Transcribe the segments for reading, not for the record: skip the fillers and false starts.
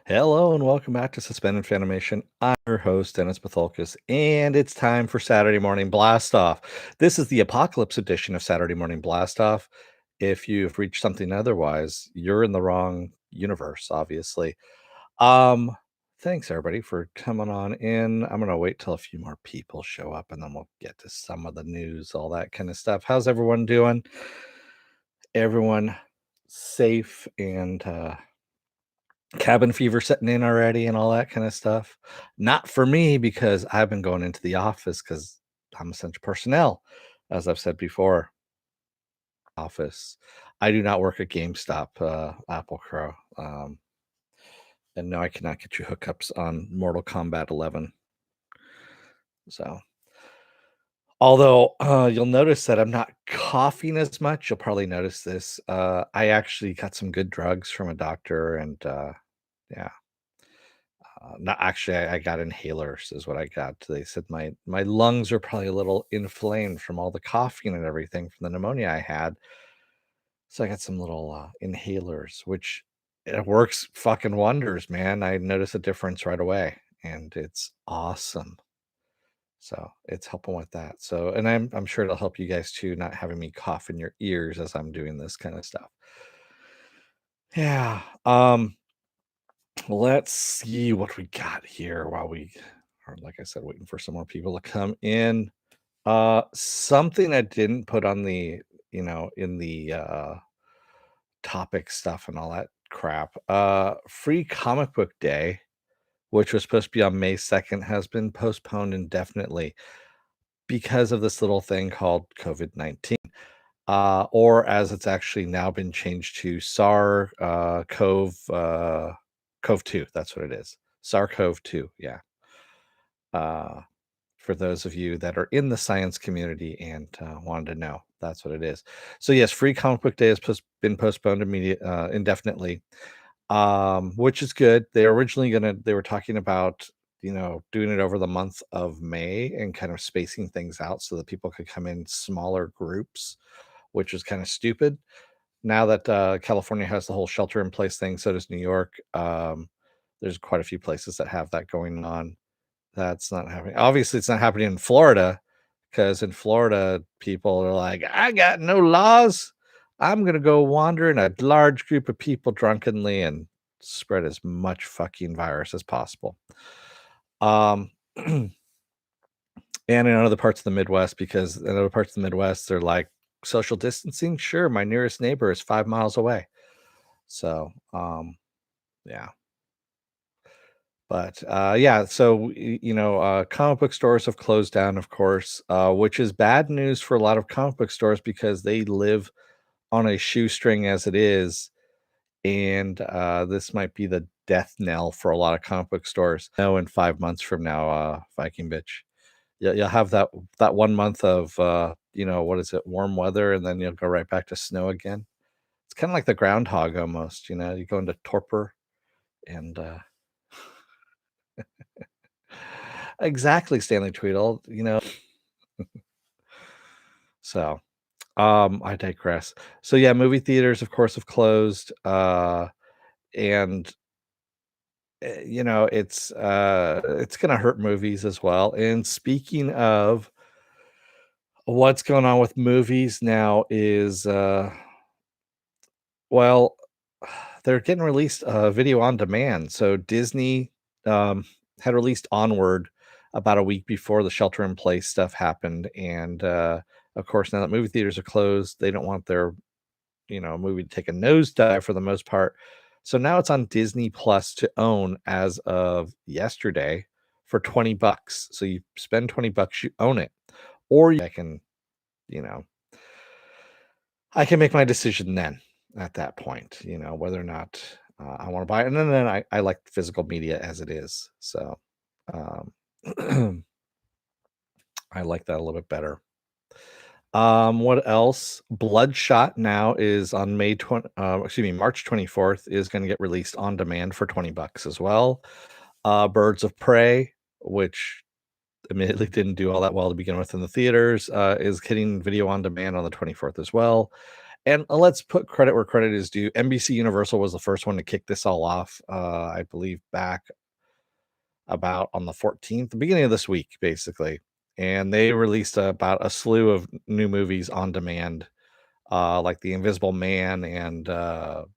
Hello and welcome back to Suspended Fanimation. I'm your host, Dennis Bithoulkas, and it's time for Saturday Morning Blast Off. This is the Apocalypse edition of Saturday Morning Blast Off. If you've reached something otherwise, you're in the wrong universe, obviously. Thanks everybody for coming on in. I'm gonna wait till a few more people show up and then we'll get to some of the news, all that kind of stuff. How's everyone doing? Everyone safe and cabin fever setting in already and all that kind of stuff. Not for me because I've been going into the office because I'm essential personnel, as I've said before. Office. I do not work at GameStop, Apple Crow. And no, I cannot get you hookups on Mortal Kombat 11. So, although you'll notice that I'm not coughing as much, you'll probably notice this. I actually got some good drugs from a doctor, and yeah, not actually, I got inhalers, is what I got. They said my lungs are probably a little inflamed from all the coughing and everything from the pneumonia I had. So I got some little inhalers, which it works fucking wonders, man. I notice a difference right away, and it's awesome. So it's helping with that. So, and I'm sure it'll help you guys too, not having me cough in your ears as I'm doing this kind of stuff. Yeah. Let's see what we got here while we are, like I said, waiting for some more people to come in. Something I didn't put on the, in the topic stuff and all that crap. Free comic book day, which was supposed to be on May 2nd, has been postponed indefinitely because of this little thing called COVID-19. Or as it's actually now been changed to SAR CoV 2. That's what it is. SARS-CoV 2. Yeah. Uh, for those of you that are in the science community and wanted to know, that's what it is. So yes, Free Comic Book Day has been postponed indefinitely, which is good. They were talking about doing it over the month of May and kind of spacing things out so that people could come in smaller groups, which is kind of stupid. Now that California has the whole shelter in place thing, so does New York. There's quite a few places that have that going on. That's not happening. Obviously, it's not happening in Florida because in Florida, people are like, I got no laws. I'm going to go wander in a large group of people drunkenly and spread as much fucking virus as possible. And in other parts of the Midwest, because in other parts of the Midwest, they're like, social distancing? Sure, my nearest neighbor is 5 miles away. So, yeah. But yeah, so comic book stores have closed down, of course, which is bad news for a lot of comic book stores because they live on a shoestring as it is, and this might be the death knell for a lot of comic book stores. In 5 months from now, Viking bitch, you'll have that 1 month of what is it, warm weather, and then you'll go right back to snow again. It's kind of like the groundhog almost. You go into torpor and. Exactly, Stanley Tweedle, So, I digress. So yeah, movie theaters, of course, have closed, and it's gonna hurt movies as well. And speaking of what's going on with movies now is, well, they're getting released video on demand. So Disney had released Onward about a week before the shelter in place stuff happened, and of course, now that movie theaters are closed, they don't want their movie to take a nosedive for the most part. So now it's on Disney Plus to own as of yesterday for $20. So you spend $20, you own it, or you know, I can make my decision then at that point, whether or not I want to buy it. And then I like physical media as it is. So um, I like that a little bit better. What else? Bloodshot now is on March 24th is going to get released on demand for $20 as well. Birds of Prey, which admittedly didn't do all that well to begin with in the theaters, is hitting video on demand on the 24th as well. And let's put credit where credit is due. NBC Universal was the first one to kick this all off, I believe back about on the 14th, the beginning of this week, basically. And they released about a slew of new movies on demand, like The Invisible Man and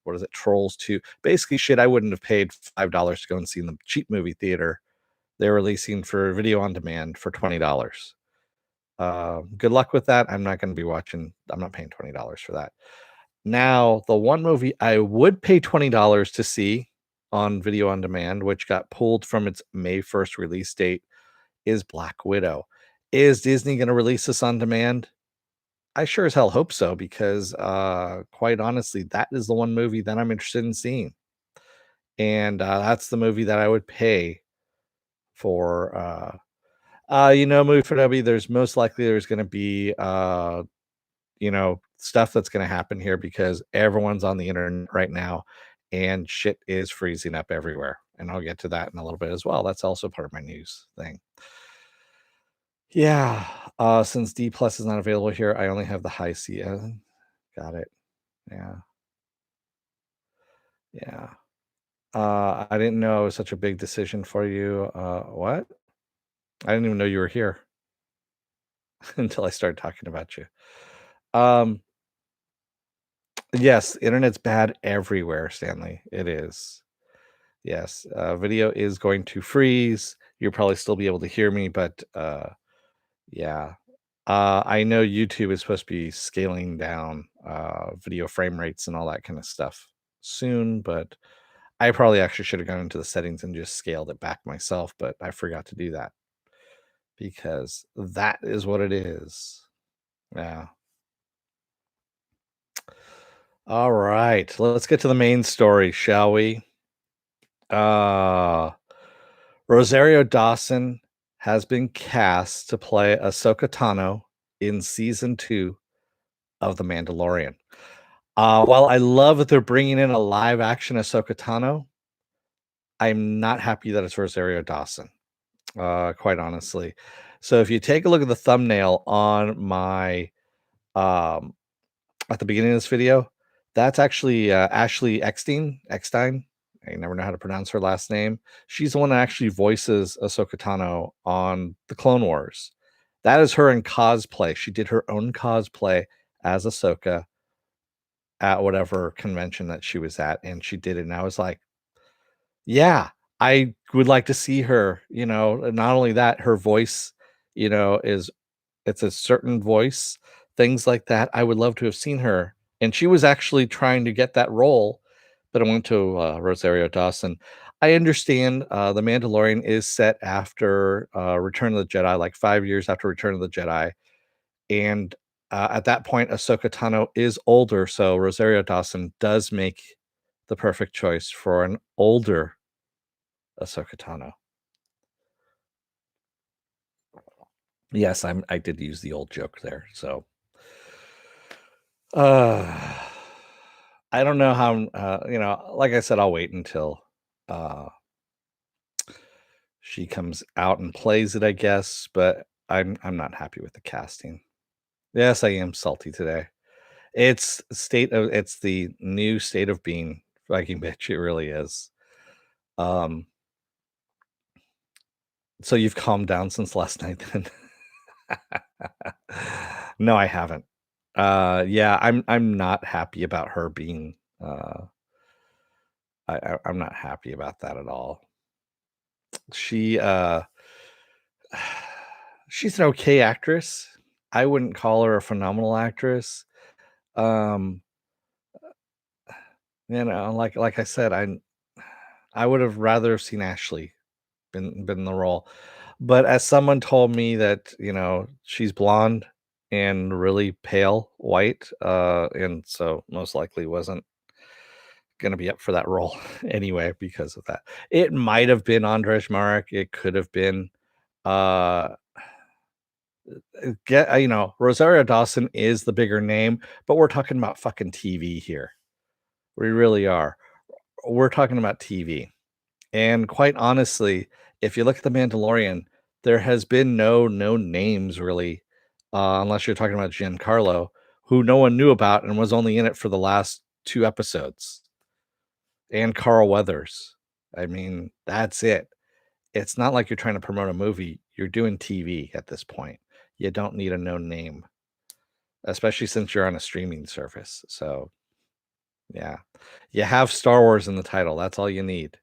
what is it, Trolls 2. Basically, shit I wouldn't have paid $5 to go and see in the cheap movie theater. They're releasing for video on demand for $20. Good luck with that. I'm not going to be watching. I'm not paying $20 for that. Now, the one movie I would pay $20 to see on video on demand, which got pulled from its May 1st release date, is Black Widow. Is Disney going to release this on demand? I sure as hell hope so, because quite honestly, that is the one movie that I'm interested in seeing. And that's the movie that I would pay for. Movie for W. There's going to be stuff that's going to happen here because everyone's on the internet right now and shit is freezing up everywhere. And I'll get to that in a little bit as well. That's also part of my news thing. Yeah. Since D plus is not available here, I only have the high C. Got it. Yeah. Yeah. I didn't know it was such a big decision for you. What? I didn't even know you were here until I started talking about you. Um, yes, internet's bad everywhere, Stanley. It is. Yes, video is going to freeze. You'll probably still be able to hear me, but yeah. I know YouTube is supposed to be scaling down video frame rates and all that kind of stuff soon, but I probably actually should have gone into the settings and just scaled it back myself, but I forgot to do that because that is what it is. Yeah. All right, let's get to the main story, shall we? Uh Rosario Dawson has been cast to play Ahsoka Tano in season 2 of The Mandalorian. While I love that they're bringing in a live action Ahsoka Tano, I'm not happy that it's Rosario Dawson, quite honestly. So if you take a look at the thumbnail on my um, at the beginning of this video, that's actually Ashley Eckstein. I never know how to pronounce her last name. She's the one that actually voices Ahsoka Tano on the Clone Wars. That is her in cosplay. She did her own cosplay as Ahsoka at whatever convention that she was at, and she did it. And I was like, yeah, I would like to see her. Not only that, her voice, is it's a certain voice, things like that. I would love to have seen her. And she was actually trying to get that role, but it went to Rosario Dawson. I understand The Mandalorian is set after Return of the Jedi, like 5 years after Return of the Jedi. And at that point, Ahsoka Tano is older. So Rosario Dawson does make the perfect choice for an older Ahsoka Tano. Yes, I did use the old joke there. So uh I don't know how like I said, I'll wait until uh she comes out and plays it, I guess, but I'm not happy with the casting. Yes, I am salty today. It's the new state of being Viking bitch, it really is. Um so you've calmed down since last night then? No, I haven't. Yeah, I'm not happy about her being I'm not happy about that at all. She she's an okay actress. I wouldn't call her a phenomenal actress. Um, like I said, I would have rather seen Ashley been in the role. But as someone told me that, she's blonde and really pale white, and so most likely wasn't gonna be up for that role anyway because of that. It might have been Andrzej Marek. It could have been uh Rosario Dawson is the bigger name, but we're talking about fucking TV here. We really are. We're talking about TV. And quite honestly, if you look at The Mandalorian, there has been no names really, unless you're talking about Giancarlo, who no one knew about and was only in it for the last 2 episodes, and Carl Weathers. I mean, that's it. It's not like you're trying to promote a movie, you're doing TV at this point. You don't need a known name, especially since you're on a streaming service, so, yeah. You have Star Wars in the title, that's all you need.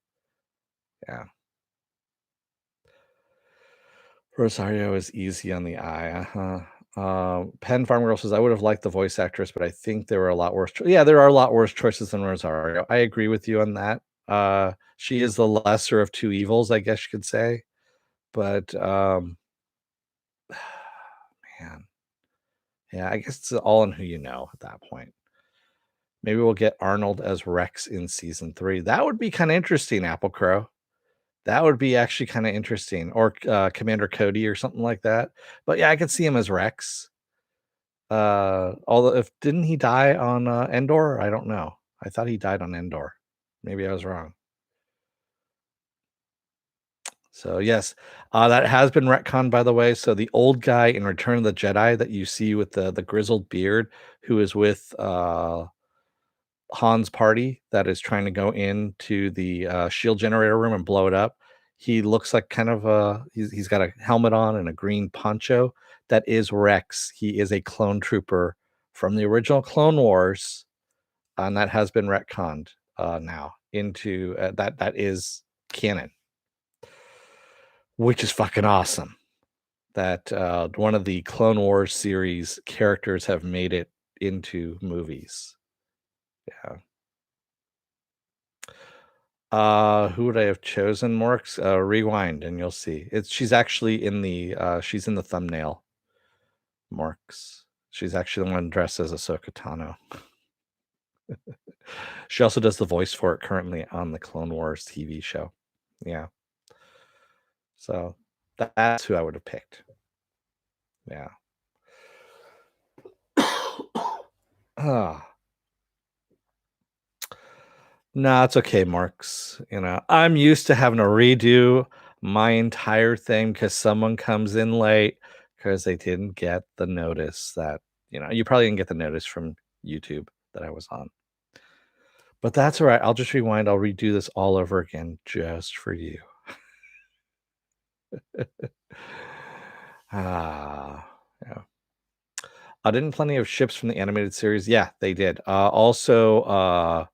Yeah. Rosario is easy on the eye, uh-huh. Penn Farm Girl says, "I would have liked the voice actress, but I think there were a lot worse" yeah, there are a lot worse choices than Rosario. I agree with you on that. She is the lesser of 2 evils, I guess you could say, but, man, yeah, I guess it's all in who you know at that point. Maybe we'll get Arnold as Rex in season 3. That would be kinda interesting, Apple Crow. That would be actually kinda interesting, or, Commander Cody or something like that. But, yeah, I could see him as Rex. Although if didn't he die on, Endor? I don't know. I thought he died on Endor. Maybe I was wrong. So, yes, that has been retconned, by the way. So the old guy in Return of the Jedi that you see with the grizzled beard, who is with, Han's party that is trying to go into the, shield generator room and blow it up. He looks like kind of a he's got a helmet on and a green poncho. That is Rex. He is a clone trooper from the original Clone Wars, and that has been retconned, now into, that is canon, which is fucking awesome that, one of the Clone Wars series characters have made it into movies. Yeah. Who would I have chosen, Morks? Rewind and you'll see. She's actually in the, she's in the thumbnail, Morks. She's actually the one dressed as Ahsoka Tano. She also does the voice for it currently on the Clone Wars TV show. Yeah. So that's who I would have picked. Yeah. Ah, no, it's okay, Marks. You know, I'm used to having to redo my entire thing because someone comes in late because they didn't get the notice that, you probably didn't get the notice from YouTube that I was on. But that's all right. I'll just rewind. I'll redo this all over again just for you. Yeah. Didn't plenty of ships from the animated series? Yeah, they did. Also, I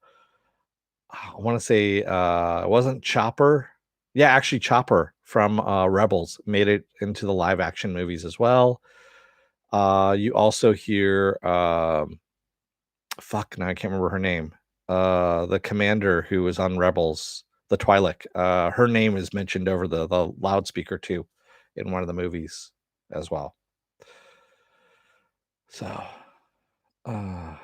want to say it wasn't Chopper. Yeah, actually Chopper from Rebels made it into the live action movies as well. You also hear fuck, now I can't remember her name. The commander who was on Rebels, the Twi'lek. Her name is mentioned over the loudspeaker too in one of the movies as well. So, uh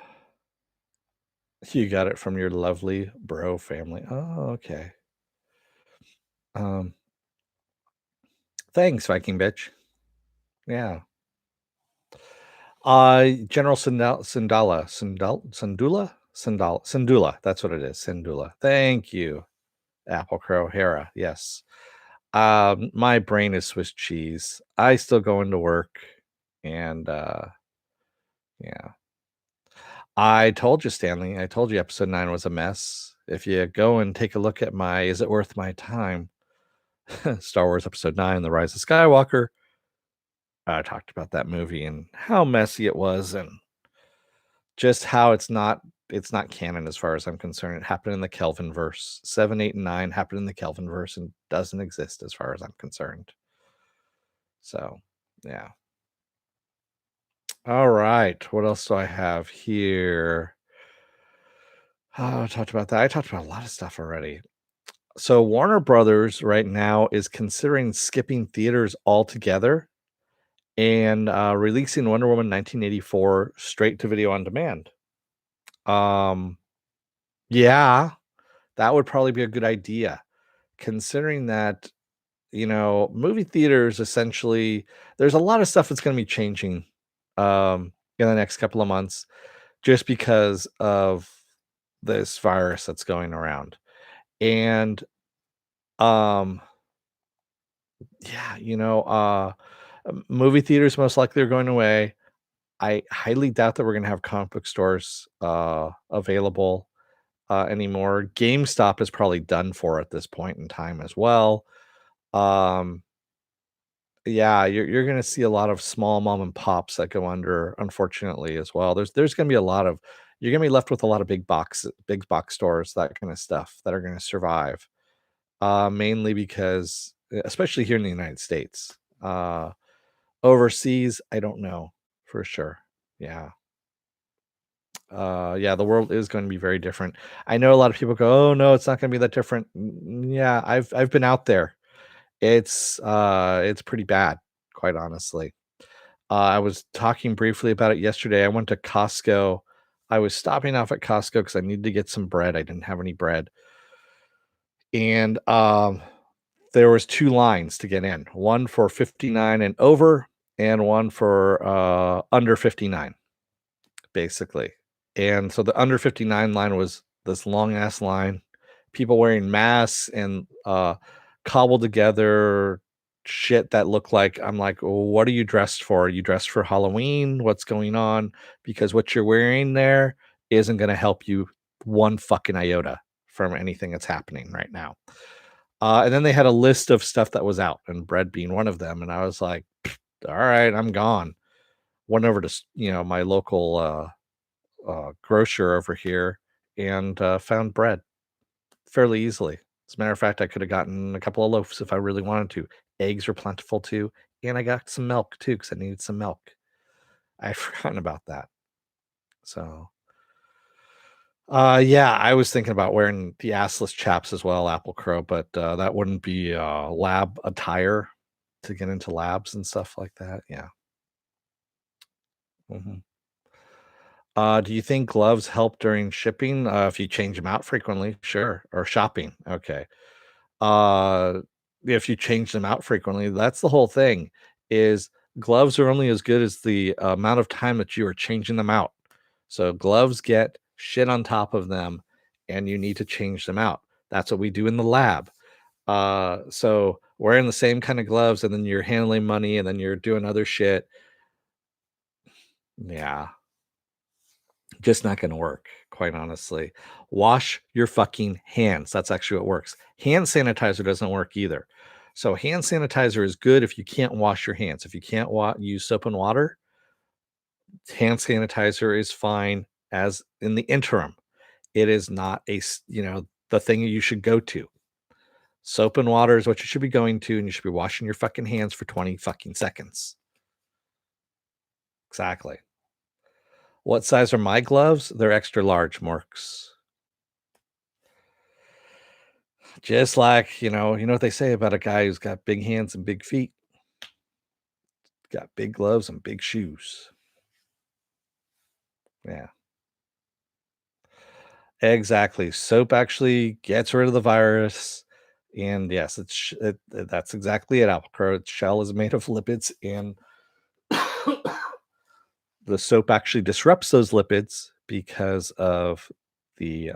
you got it from your lovely bro family. Oh, okay. Um, thanks, Viking bitch. Yeah. General Sindula. That's what it is. Sindula. Thank you, Apple Crow Hera. Yes. My brain is Swiss cheese. I still go into work, and yeah. I told you, Stanley. I told you episode 9 was a mess. If you go and take a look at my "Is it worth my time?" Star Wars Episode 9, The Rise of Skywalker, I talked about that movie and how messy it was, and just how it's not canon as far as I'm concerned. It happened in the Kelvin verse. 7, 8, and 9 happened in the Kelvin verse and doesn't exist as far as I'm concerned. So, yeah. All right. What else do I have here? Oh, I talked about that. I talked about a lot of stuff already. So Warner Brothers right now is considering skipping theaters altogether and releasing Wonder Woman 1984 straight to video on demand. Um, yeah, that would probably be a good idea, considering that, movie theaters essentially, there's a lot of stuff that's going to be changing in the next couple of months just because of this virus that's going around. And um, yeah, movie theaters most likely are going away. I highly doubt that we're gonna have comic book stores, available, anymore. GameStop is probably done for at this point in time as well. Um, yeah, you're gonna see a lot of small mom and pops that go under, unfortunately, as well. There's gonna be a lot of you're gonna be left with a lot of big box stores, that kinda stuff that are gonna survive, mainly because especially here in the United States. Overseas, I don't know for sure. Yeah. Yeah, the world is going to be very different. I know a lot of people go, "Oh no, it's not going to be that different." Yeah, I've been out there. It's pretty bad, quite honestly. I was talking briefly about it yesterday. I went to Costco. I was stopping off at Costco because I needed to get some bread. I didn't have any bread, and there was two lines to get in. One for 59 and over, and one for under 59. Basically. And so the under 59 line was this long ass line, people wearing masks and cobbled together shit that looked like I'm like, "Well, what are you dressed for? Are you dressed for Halloween? What's going on?" Because what you're wearing there isn't going to help you one fucking iota from anything that's happening right now. And then they had a list of stuff that was out, and bread being one of them. And I was like, all right, I'm gone. Went over to my local grocer over here and found bread fairly easily. As a matter of fact, I could have gotten a couple of loaves if I really wanted to. Eggs were plentiful too, and I got some milk too because I needed some milk. I had forgotten about that. So, yeah, I was thinking about wearing the assless chaps as well, Apple Crow, but that wouldn't be lab attire to get into labs and stuff like that. Yeah. Mhm. Do you think gloves help during shipping if you change them out frequently? Sure. Or shopping. Okay. Uh, if you change them out frequently, that's the whole thing, is gloves are only as good as the amount of time that you are changing them out. So gloves get shit on top of them and you need to change them out. That's what we do in the lab. So wearing the same kind of gloves and then you're handling money and then you're doing other shit. Yeah, just not going to work, quite honestly. Wash your fucking hands. That's actually what works. Hand sanitizer doesn't work either. So, hand sanitizer is good if you can't wash your hands. If you can't use soap and water, hand sanitizer is fine as in the interim. It is not the thing you should go to. Soap and water is what you should be going to, and you should be washing your fucking hands for 20 fucking seconds. Exactly. What size are my gloves? They're extra large, Morks. Just like, you know what they say about a guy who's got big hands and big feet, got big gloves and big shoes. Yeah, exactly. Soap actually gets rid of the virus. And yes, that's exactly it. Apple Crow its shell is made of lipids, and the soap actually disrupts those lipids because of the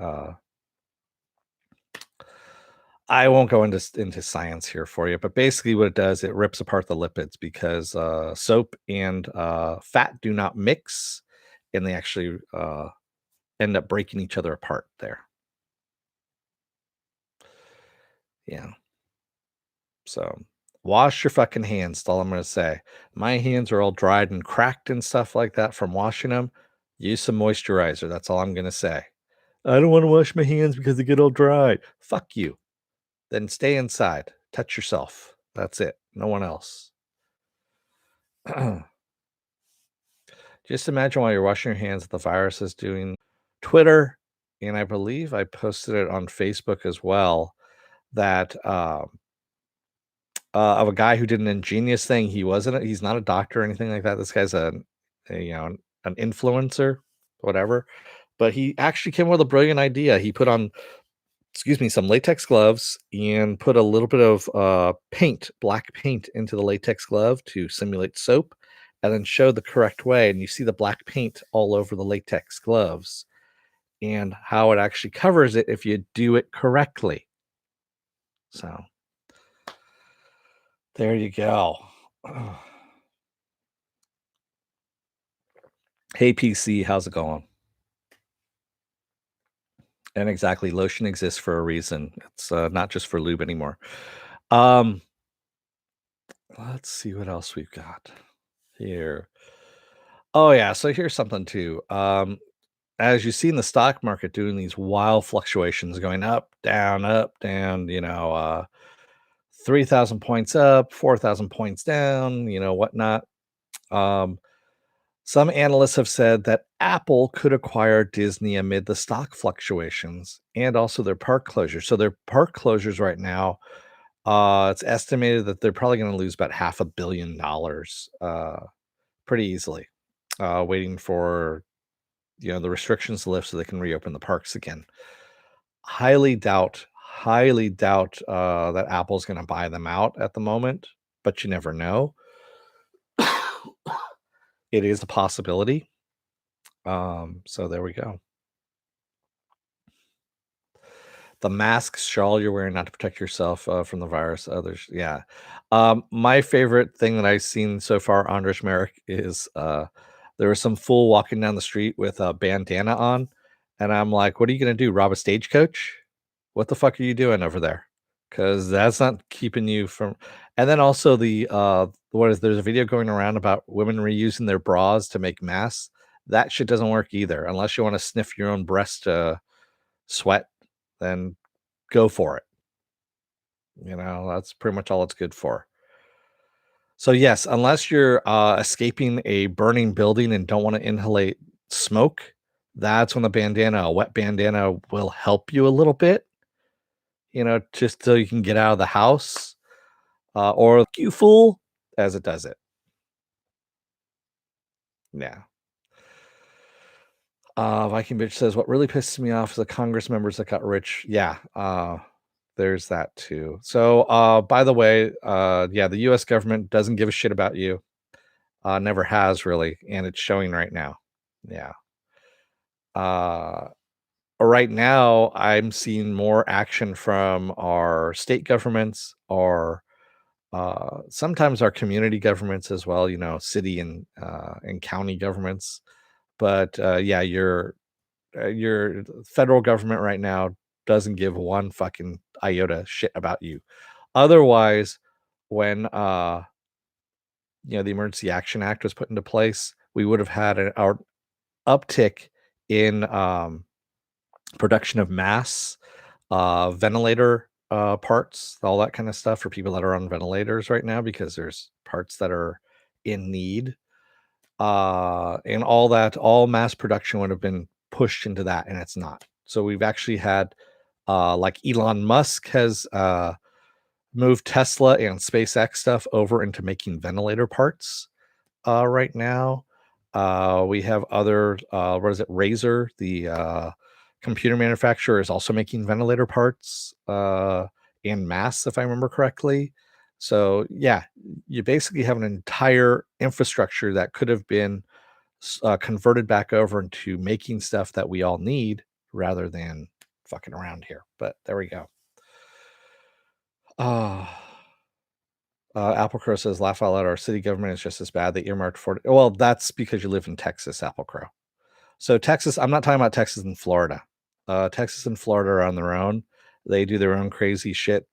I won't go into science here for you, but basically what it does, it rips apart the lipids because soap and fat do not mix, and they actually end up breaking each other apart there. Yeah. So wash your fucking hands. That's all I'm gonna say. My hands are all dried and cracked and stuff like that from washing them. Use some moisturizer. That's all I'm gonna say. I don't want to wash my hands because they get all dry. Fuck you. Then stay inside. Touch yourself. That's it. No one else. Just imagine while you're washing your hands, the virus is doing Twitter, and I believe I posted it on Facebook as well. That of a guy who did an ingenious thing. He's not a doctor or anything like that. This guy's an influencer, whatever. But he actually came up with a brilliant idea. He put on, excuse me, some latex gloves and put a little bit of paint, black paint, into the latex glove to simulate soap, and then showed the correct way. And you see the black paint all over the latex gloves and how it actually covers it if you do it correctly. So there you go. Hey, PC, how's it going? And exactly, lotion exists for a reason. It's not just for lube anymore. Um, let's see what else we've got here. Oh yeah, so here's something too. As you see in the stock market doing these wild fluctuations, going up, down, 3,000 points up, 4,000 points down, whatnot. Um, some analysts have said that Apple could acquire Disney amid the stock fluctuations and also their park closures. So their park closures right now, it's estimated that they're probably going to lose about $500 million pretty easily, waiting for the restrictions to lift so they can reopen the parks again. Highly doubt that Apple's going to buy them out at the moment, but you never know. It is a possibility. So there we go. The mask shawl you're wearing not to protect yourself from the virus. Others, yeah. My favorite thing that I've seen so far, Andres Merrick, is there was some fool walking down the street with a bandana on, and I'm like, "What are you gonna do? Rob a stagecoach? What the fuck are you doing over there? Because that's not keeping you from." And then also there's a video going around about women reusing their bras to make masks. That shit doesn't work either, unless you want to sniff your own breast sweat. Then go for it. That's pretty much all it's good for. So yes, unless you're escaping a burning building and don't want to inhalate smoke, that's when a wet bandana will help you a little bit, just so you can get out of the house, or you fool as it does it. Yeah. Viking bitch says what really pisses me off is the Congress members that got rich. Yeah. There's that too. So, by the way, yeah, the US government doesn't give a shit about you. Never has really, and it's showing right now. Yeah. Uh, right now, I'm seeing more action from our state governments, our sometimes our community governments as well. City and county governments. But yeah, your federal government right now doesn't give one fucking iota shit about you. Otherwise, when the Emergency Action Act was put into place, we would have had our uptick in production of mass ventilator parts, all that kind of stuff for people that are on ventilators right now because there's parts that are in need. And all mass production would have been pushed into that, and it's not. So we've actually had like Elon Musk has moved Tesla and SpaceX stuff over into making ventilator parts right now. We have other, what is it? Razer, the computer manufacturer, is also making ventilator parts en masse, if I remember correctly. So, yeah, you basically have an entire infrastructure that could have been converted back over into making stuff that we all need rather than fucking around here. But there we go. Uh, Apple Crow says, laugh out loud. Our city government is just as bad. They earmarked for it. Well, that's because you live in Texas, Apple Crow. So, Texas, I'm not talking about Texas and Florida. Texas and Florida are on their own. They do their own crazy shit.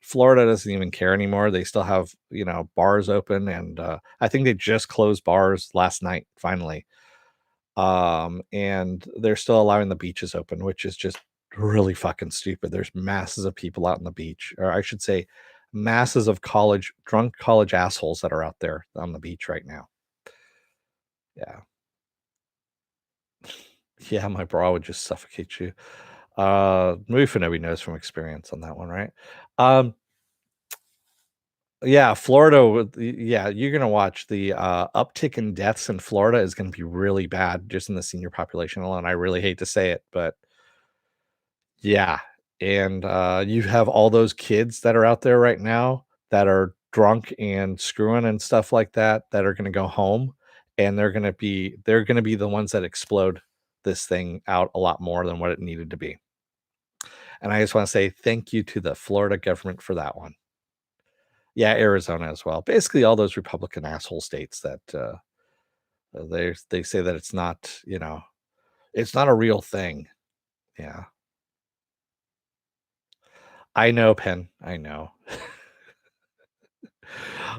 Florida doesn't even care anymore. They still have, bars open. And I think they just closed bars last night, finally. And they're still allowing the beaches open, which is just really fucking stupid. There's masses of people out on the beach, or I should say, masses of drunk college assholes that are out there on the beach right now. Yeah. Yeah, my bra would just suffocate you. Movie Finobi knows from experience on that one, right? Um, yeah, Florida, yeah, you're gonna watch the uptick in deaths in Florida is gonna be really bad just in the senior population alone. I really hate to say it, but yeah, and, you have all those kids that are out there right now that are drunk and screwing and stuff like that, that are gonna go home, and they're gonna be the ones that explode this thing out a lot more than what it needed to be. And I just wanna say thank you to the Florida government for that one. Yeah, Arizona as well. Basically, all those Republican asshole states that, They say that it's not, it's not a real thing. Yeah. I know, Pen. I know.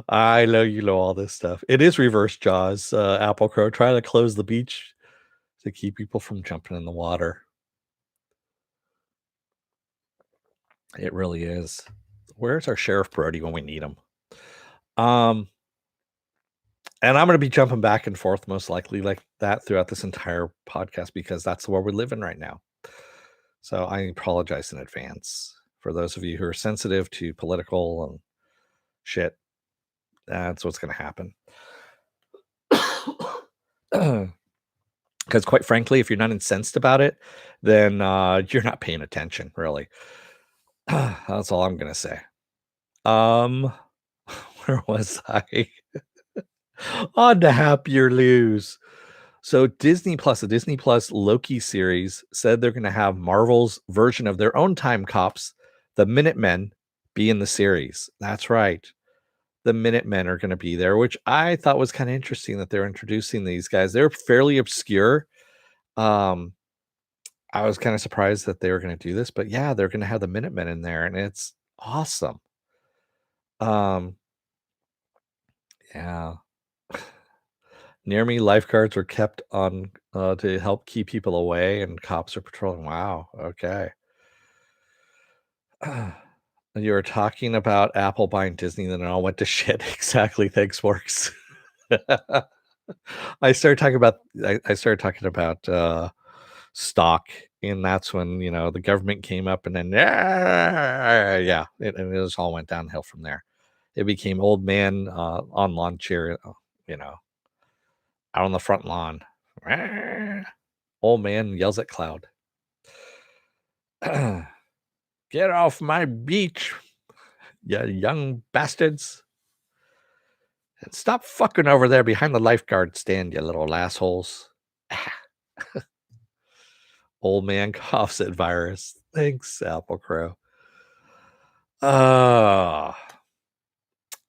I know you know all this stuff. It is reverse Jaws, Apple Crow trying to close the beach to keep people from jumping in the water. It really is. Where's our Sheriff Brody when we need him? Um, and I'm gonna be jumping back and forth most likely like that throughout this entire podcast because that's the world we live in right now. So I apologize in advance for those of you who are sensitive to political and shit. That's what's gonna happen. Because quite frankly, if you're not incensed about it, then you're not paying attention, really. That's all I'm gonna say. Um, where was I? On to happier news. So Disney Plus, the Disney Plus Loki series, said they're gonna have Marvel's version of their own time cops, the Minutemen, be in the series. That's right. The Minutemen are gonna be there, which I thought was kind of interesting that they're introducing these guys. They're fairly obscure. Um, I was kind of surprised that they were gonna do this, but yeah, they're gonna have the Minutemen in there, and it's awesome. Um, yeah. Near me, lifeguards are kept on to help keep people away, and cops are patrolling. Wow. Okay. You were talking about Apple buying Disney, then it all went to shit. Exactly. Thanks, Works. I started talking about stock, and that's when the government came up, and then yeah, and it just all went downhill from there. It became old man on lawn chair, you know, out on the front lawn. Old man yells at cloud. Get off my beach, you young bastards. And stop fucking over there behind the lifeguard stand, you little assholes. Old man coughs at virus. Thanks, Apple Crow. Uh,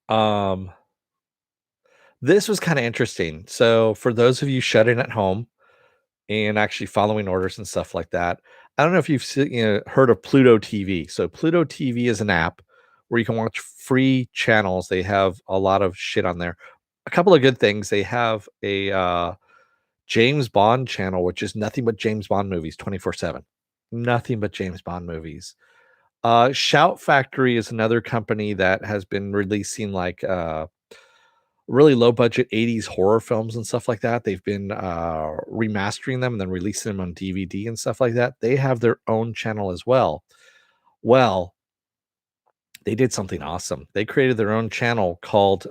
um, this was kind of interesting. So, for those of you shut in at home and actually following orders and stuff like that, I don't know if you've heard of Pluto TV. So, Pluto TV is an app where you can watch free channels. They have a lot of shit on there. A couple of good things. They have a James Bond channel, which is nothing but James Bond movies 24/7. Nothing but James Bond movies. Shout Factory is another company that has been releasing like really low budget 80s horror films and stuff like that. They've been remastering them and then releasing them on DVD and stuff like that. They have their own channel as well. Well, they did something awesome. They created their own channel called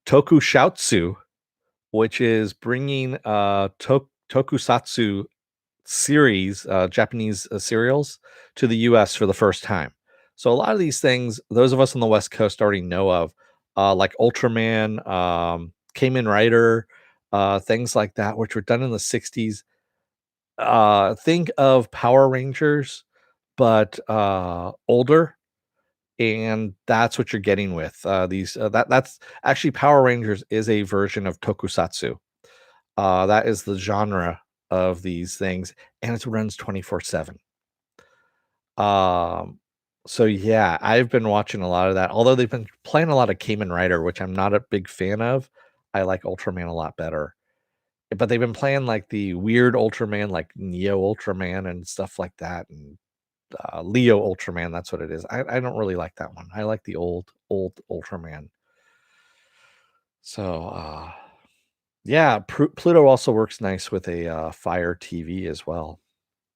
Tokushoutsu, which is bringing tokusatsu series, Japanese serials to the US for the first time. So a lot of these things, those of us on the West Coast already know of, like Ultraman, Kamen Rider, things like that, which were done in the 60s. Think of Power Rangers, but older. And that's what you're getting with these. That's actually Power Rangers is a version of tokusatsu. That is the genre of these things, and it runs 24/7. Um, so yeah, I've been watching a lot of that. Although they've been playing a lot of Kamen Rider, which I'm not a big fan of. I like Ultraman a lot better. But they've been playing like the weird Ultraman, like Neo Ultraman and stuff like that, and Leo Ultraman. That's what it is. I don't really like that one. I like the old Ultraman. So yeah, Pluto also works nice with a Fire TV as well.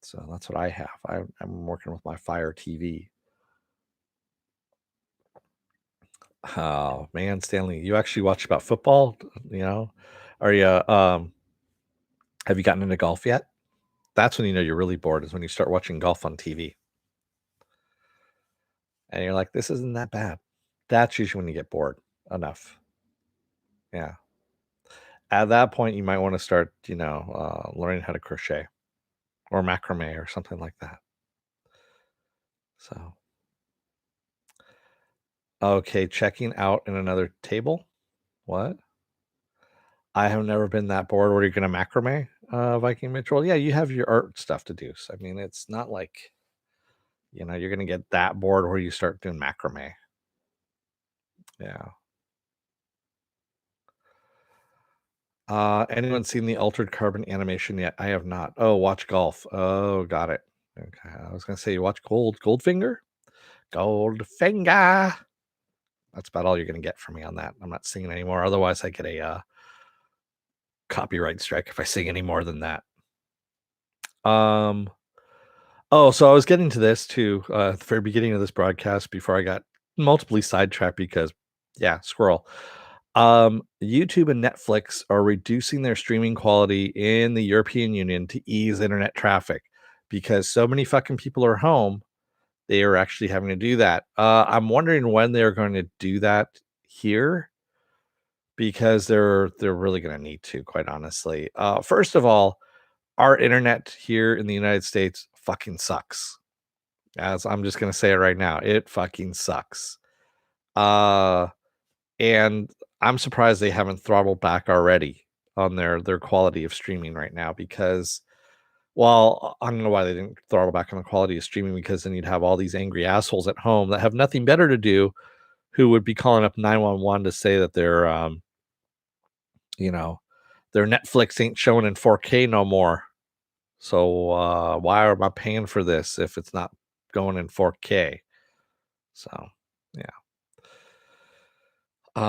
So that's what I have. I'm working with my Fire TV. Oh man, Stanley, you actually watch about football? You know, are you? Have you gotten into golf yet? That's when you know you're really bored. Is when you start watching golf on TV, and you're like, "This isn't that bad." That's usually when you get bored enough. Yeah. At that point, you might want to start, learning how to crochet or macrame or something like that. So, okay, checking out in another table. What? I have never been that bored where you're gonna macrame, Viking Mitchell. Yeah, you have your art stuff to do. So I mean, it's not like, you're gonna get that bored where you start doing macrame. Yeah. Anyone seen the Altered Carbon animation yet? I have not. Oh, watch golf. Oh, got it. Okay. I was gonna say you watch Goldfinger? Goldfinger. That's about all you're gonna get from me on that. I'm not singing anymore. Otherwise, I get a copyright strike if I sing any more than that. Um. Oh, so I was getting to this too at the very beginning of this broadcast before I got multiply sidetracked because, yeah, squirrel. YouTube and Netflix are reducing their streaming quality in the European Union to ease internet traffic because so many fucking people are home. They are actually having to do that. I'm wondering when they're going to do that here because they're really going to need to, quite honestly. First of all, our internet here in the United States fucking sucks. As I'm just gonna say it right now, it fucking sucks. Uh, and I'm surprised they haven't throttled back already on their quality of streaming right now because, well, I don't know why they didn't throttle back on the quality of streaming because then you'd have all these angry assholes at home that have nothing better to do who would be calling up 911 to say that you know, their Netflix ain't showing in 4K no more. So why am I paying for this if it's not going in 4K? So yeah.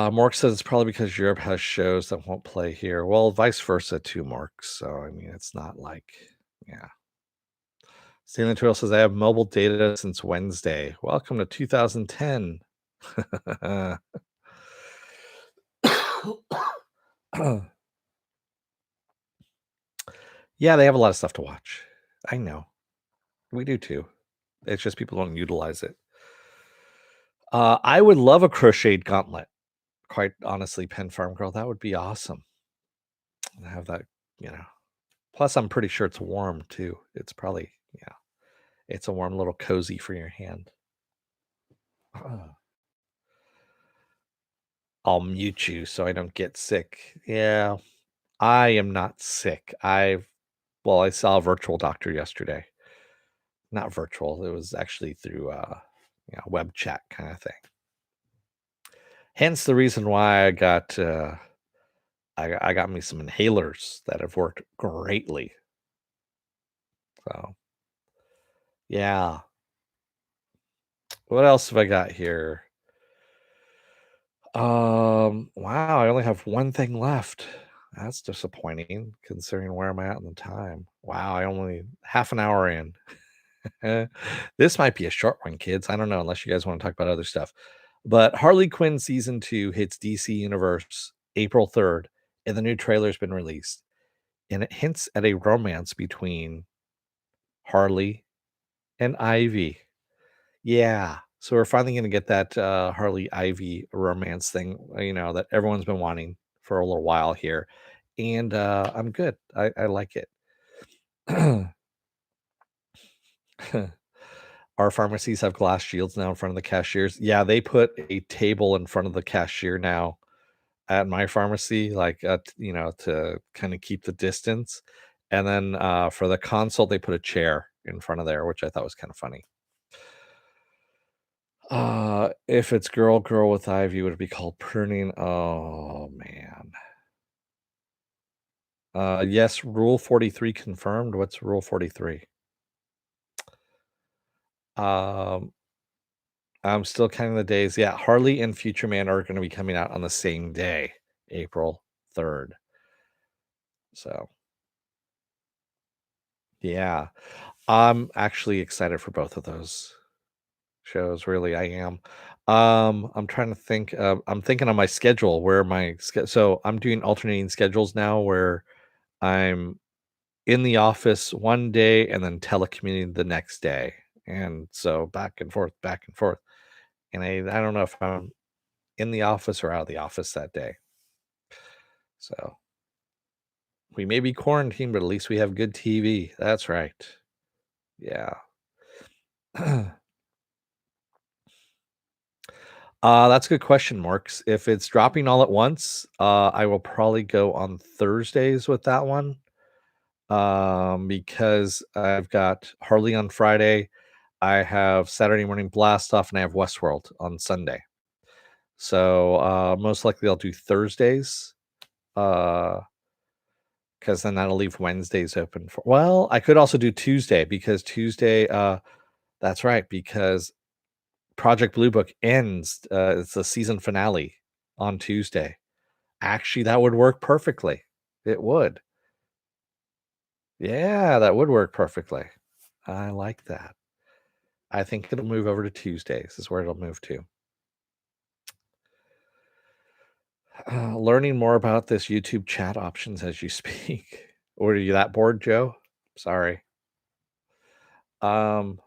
Mark says it's probably because Europe has shows that won't play here. Well, vice versa too, Mark. So I mean, it's not like, yeah. Stanley Trail says I have mobile data since Wednesday. Welcome to 2010. Yeah, they have a lot of stuff to watch. I know. We do too. It's just people don't utilize it. I would love a crocheted gauntlet. Quite honestly, Pen Farm Girl, that would be awesome. I have that, you know. Plus, I'm pretty sure it's warm too. It's probably, yeah, it's a warm little cozy for your hand. I'll mute you so I don't get sick. Yeah, I am not sick. I saw a virtual doctor yesterday. Not virtual. It was actually through web chat kind of thing. Hence the reason why I got me some inhalers that have worked greatly. So yeah. What else have I got here? Wow, I only have one thing left. That's disappointing considering where I'm at in the time. Wow, I only half an hour in. This might be a short one, kids. I don't know, unless you guys want to talk about other stuff. But Harley Quinn season 2 hits DC Universe April 3rd, and the new trailer's been released. And it hints at a romance between Harley and Ivy. Yeah. So we're finally gonna get that Harley Ivy romance thing, that everyone's been wanting for a little while here. And I'm good. I like it. Our pharmacies have glass shields now in front of the cashiers. Yeah, they put a table in front of the cashier now at my pharmacy, like to kind of keep the distance. And then for the consult, they put a chair in front of there, which I thought was kind of funny. If it's girl with Ivy, would it be called pruning? Oh man. Yes, Rule 43 confirmed. What's Rule 43? Um, I'm still counting the days. Yeah, Harley and Future Man are going to be coming out on the same day, April 3rd. So, yeah, I'm actually excited for both of those shows. Really, I am. I'm trying to think. I'm thinking on my schedule where so I'm doing alternating schedules now where I'm in the office one day and then telecommuting the next day. And so back and forth, back and forth. And I don't know if I'm in the office or out of the office that day. So we may be quarantined, but at least we have good TV. That's right. Yeah. That's a good question, Marks. If it's dropping all at once, I will probably go on Thursdays with that one, because I've got Harley on Friday, I have Saturday Morning Blast Off, and I have Westworld on Sunday. So, most likely I'll do Thursdays, because then that'll leave Wednesdays open for well, I could also do Tuesday because Tuesday, that's right, because Project Blue Book ends, it's the season finale on Tuesday. Actually, that would work perfectly. It would. Yeah, that would work perfectly. I like that. I think it'll move over to Tuesdays is where it'll move to. Learning more about this YouTube chat options as you speak. Or are you that bored, Joe? Sorry. Um,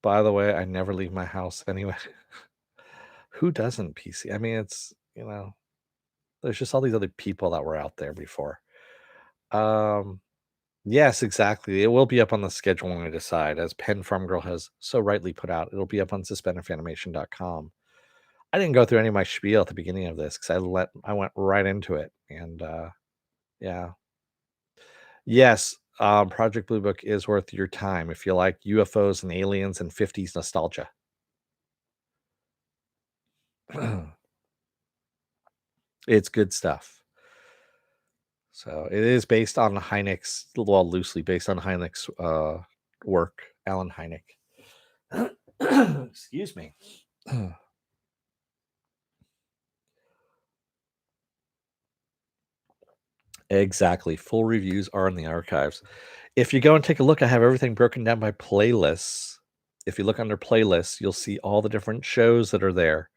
by the way, I never leave my house anyway. Who doesn't PC? I mean, there's just all these other people that were out there before. Um, yes, exactly. It will be up on the schedule when I decide, as Pen Farm Girl has so rightly put out. It'll be up on suspendedfanimation.com. I didn't go through any of my spiel at the beginning of this because I went right into it. And yeah. Yes, Project Blue Book is worth your time if you like UFOs and aliens and 50s nostalgia. It's good stuff. So it is based on Hynek's, well, loosely based on Hynek's work, Alan Hynek. Excuse me. Exactly. Full reviews are in the archives. If you go and take a look, I have everything broken down by playlists. If you look under playlists, you'll see all the different shows that are there.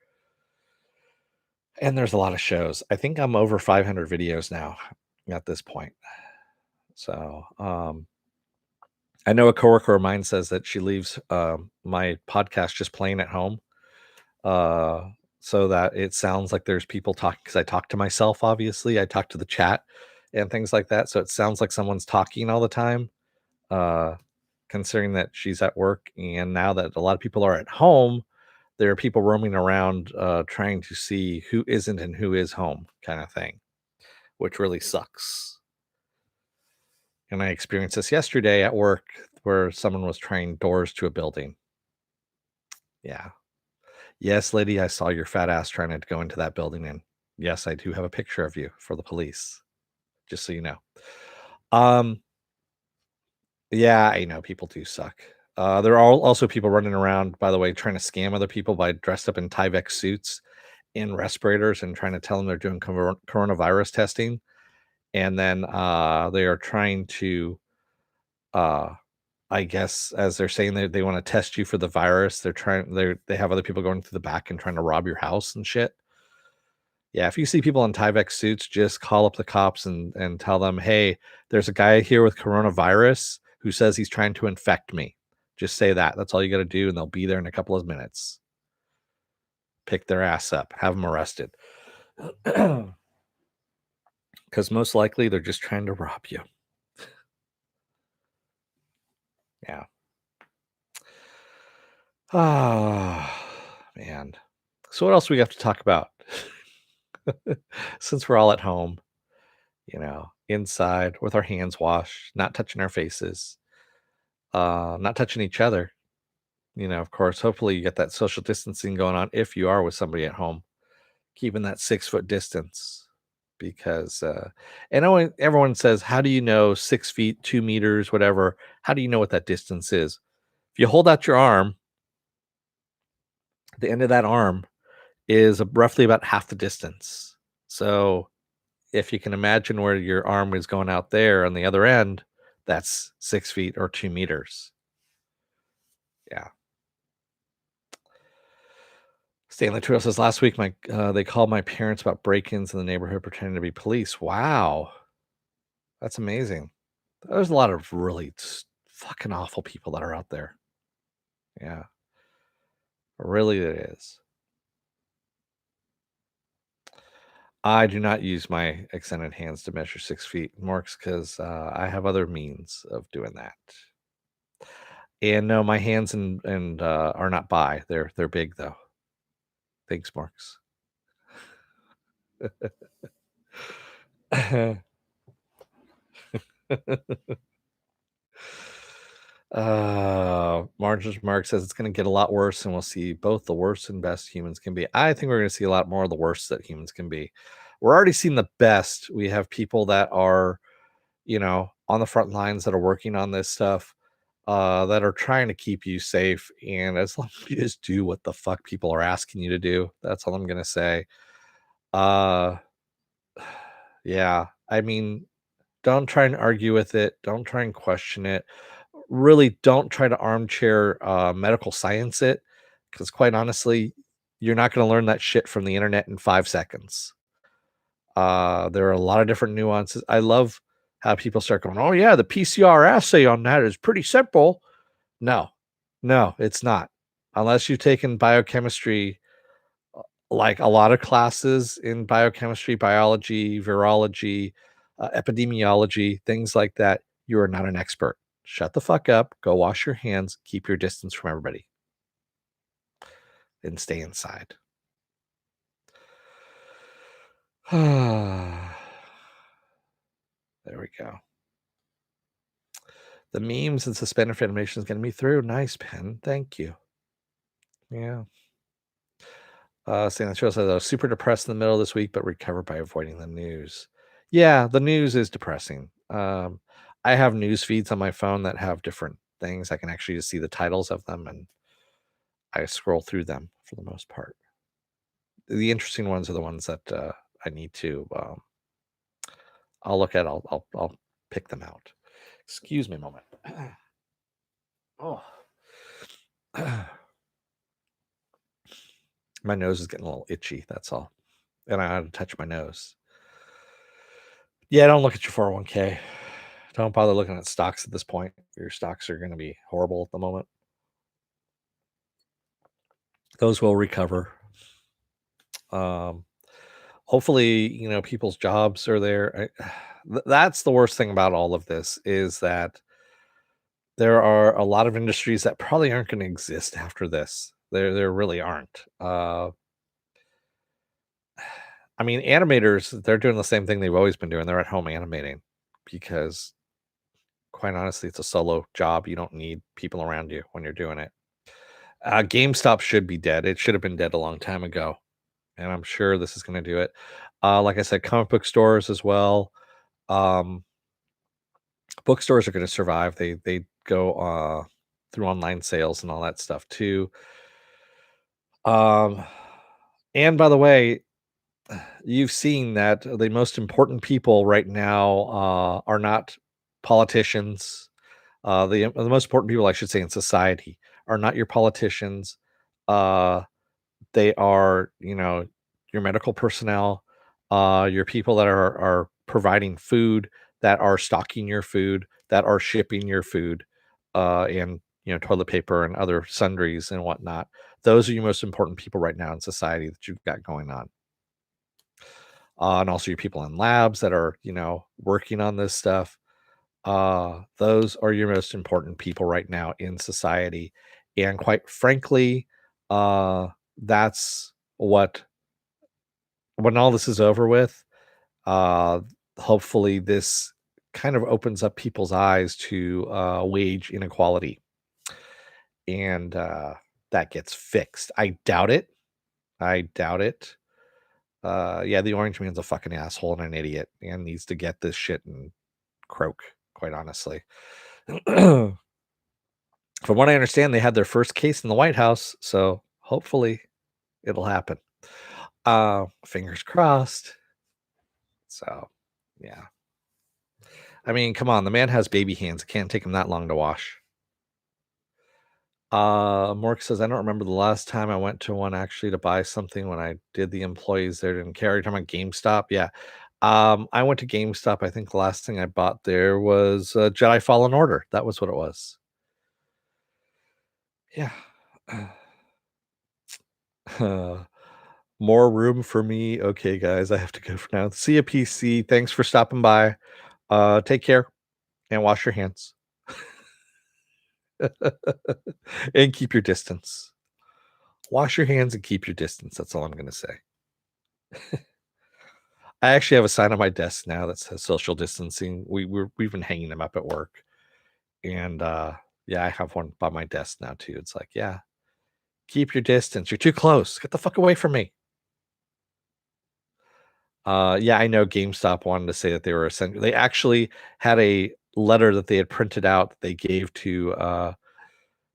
And there's a lot of shows. I think I'm over 500 videos now at this point. So, I know a coworker of mine says that she leaves my podcast just playing at home, uh, so that it sounds like there's people talking. Because I talk to myself, obviously, I talk to the chat and things like that. So it sounds like someone's talking all the time. Uh, Considering that she's at work, and now that a lot of people are at home, there are people roaming around trying to see who isn't and who is home, kind of thing, which really sucks. And I experienced this yesterday at work where someone was trying doors to a building. Yeah. Yes, lady, I saw your fat ass trying to go into that building. And yes, I do have a picture of you for the police, just so you know. Um, yeah, I know people do suck. There are also people running around, by the way, trying to scam other people by dressed up in Tyvek suits in respirators and trying to tell them they're doing coronavirus testing. And then they are trying to uh I guess as they're saying they want to test you for the virus, they have other people going through the back and trying to rob your house and shit. Yeah, if you see people in Tyvek suits, just call up the cops and tell them, "Hey, there's a guy here with coronavirus who says he's trying to infect me." Just say that. That's all you got to do, and they'll be there in a couple of minutes. Pick their ass up, have them arrested, because most likely they're just trying to rob you. Yeah. Ah, man. So what else we have to talk about? Since we're all at home, inside with our hands washed, not touching our faces, not touching each other. Of course, hopefully you get that social distancing going on if you are with somebody at home, keeping that 6 foot distance. Because and everyone says, how do you know 6 feet, 2 meters, whatever? How do you know what that distance is? If you hold out your arm, the end of that arm is roughly about half the distance. So if you can imagine where your arm is going out there on the other end, that's 6 feet or 2 meters. Yeah. Stanley Trio says last week they called my parents about break-ins in the neighborhood pretending to be police. Wow, that's amazing. There's a lot of really fucking awful people that are out there. Yeah, really it is. I do not use my extended hands to measure 6 feet, Marks, because I have other means of doing that. And no, my hands and are not bi. They're big though. Thanks, Marks. Mark says it's going to get a lot worse, and we'll see both the worst and best humans can be. I think we're going to see a lot more of the worst that humans can be. We're already seeing the best. We have people that are, on the front lines that are working on this stuff, that are trying to keep you safe. And as long as you just do what the fuck people are asking you to do, that's all I'm going to say. Uh, yeah, I mean, don't try and argue with it. Don't try and question it. Really, don't try to armchair medical science it, because quite honestly, you're not going to learn that shit from the internet in 5 seconds. There are a lot of different nuances. I love how people start going, "Oh yeah, the PCR assay on that is pretty simple." No, no, it's not. Unless you've taken biochemistry, like a lot of classes in biochemistry, biology, virology, epidemiology, things like that, you are not an expert. Shut the fuck up, go wash your hands, keep your distance from everybody, and stay inside. There we go. The memes and suspended animation is getting me through. Nice, Pen. Thank you. Yeah. Saying that show says I was super depressed in the middle of this week, but recovered by avoiding the news. Yeah, the news is depressing. I have news feeds on my phone that have different things. I can actually just see the titles of them, and I scroll through them for the most part. The interesting ones are the ones that I need to. I'll look at. I'll pick them out. Excuse me a moment. Oh, my nose is getting a little itchy. That's all, and I had to touch my nose. Yeah, don't look at your 401k. Don't bother looking at stocks at this point. Your stocks are going to be horrible at the moment. Those will recover. Um, Hopefully, people's jobs are there. That's the worst thing about all of this is that there are a lot of industries that probably aren't going to exist after this. There really aren't. I mean, animators, they're doing the same thing they've always been doing. They're at home animating because, quite honestly, it's a solo job. You don't need people around you when you're doing it. GameStop should be dead. It should have been dead a long time ago, and I'm sure this is going to do it. Like I said, comic book stores as well. Um, Bookstores are going to survive. They go through online sales and all that stuff too. Um, and by the way, you've seen that the most important people right now are not politicians. The most important people, I should say, in society are not your politicians. Uh, They are, your medical personnel, your people that are providing food, that are stocking your food, that are shipping your food, and toilet paper and other sundries and whatnot. Those are your most important people right now in society that you've got going on. And also your people in labs that are, working on this stuff. Those are your most important people right now in society. And quite frankly, uh, that's what when all this is over with, uh, hopefully this kind of opens up people's eyes to wage inequality, and that gets fixed. I doubt it. I doubt it. Yeah, the orange man's a fucking asshole and an idiot and needs to get this shit and croak, quite honestly. From what I understand, they had their first case in the White House, so hopefully it'll happen. Fingers crossed. So, yeah. I mean, come on, the man has baby hands. It can't take him that long to wash. Mork says, I don't remember the last time I went to one actually to buy something when I did the employees there didn't care. You're talking about GameStop? Yeah. I went to GameStop. I think the last thing I bought there was Jedi Fallen Order. That was what it was. Yeah. More room for me. Okay, guys, I have to go for now. See you, PC. Thanks for stopping by. Take care and wash your hands. And keep your distance. Wash your hands and keep your distance. That's all I'm going to say. I actually have a sign on my desk now that says social distancing. We've been hanging them up at work. And yeah, I have one by my desk now too. It's like, yeah, keep your distance. You're too close. Get the fuck away from me. Yeah, I know GameStop wanted to say that they were essential. They actually had a letter that they had printed out that they gave to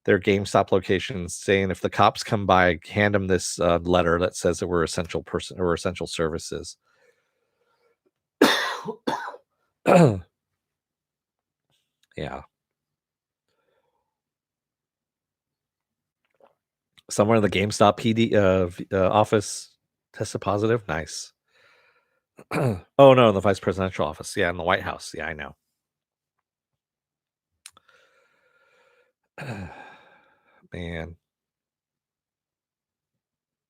their GameStop locations saying if the cops come by, hand them this letter that says that we're essential person or essential services. Yeah. Somewhere in the GameStop PD office tested positive. Nice. Oh no, in the vice presidential office. Yeah, in the White House. Yeah, I know. Man,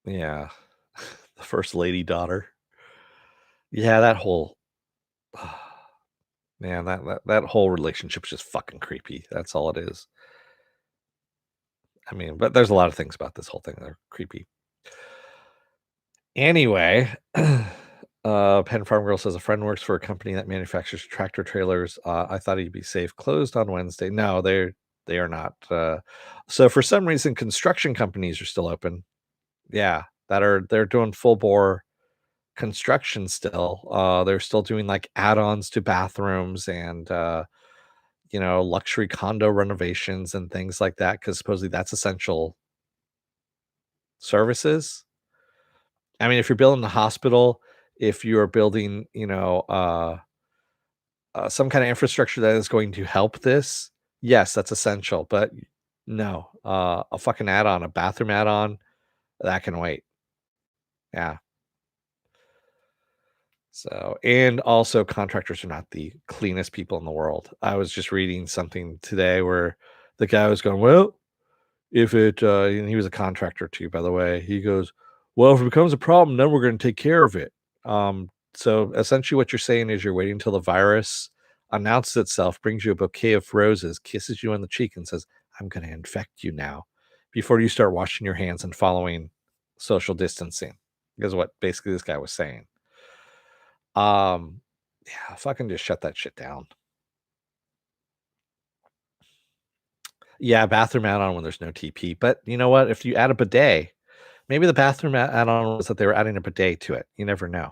yeah. The first lady daughter. Yeah, that whole man, that whole relationship's just fucking creepy. That's all it is. I mean, but there's a lot of things about this whole thing that are creepy. Anyway, Penn Farm Girl says a friend works for a company that manufactures tractor trailers. I thought he'd be safe. Closed on Wednesday. No, they are not. So for some reason, construction companies are still open. Yeah, they're doing full bore construction still. They're still doing like add-ons to bathrooms and luxury condo renovations and things like that because supposedly that's essential services. I mean, if you're building a hospital, if you're building, some kind of infrastructure that is going to help this, yes, that's essential. But no, a fucking add-on, a bathroom add-on, that can wait. Yeah. So, and also contractors are not the cleanest people in the world. I was just reading something today where the guy was going, well, if it, and he was a contractor too, by the way. He goes, well, if it becomes a problem, then we're going to take care of it. So essentially, what you're saying is you're waiting until the virus announces itself, brings you a bouquet of roses, kisses you on the cheek, and says, I'm going to infect you now before you start washing your hands and following social distancing, is what basically this guy was saying. Um, yeah, fucking just shut that shit down. Yeah, bathroom add-on when there's no TP. But you know what? If you add a bidet, maybe the bathroom add-on was that they were adding a bidet to it. You never know.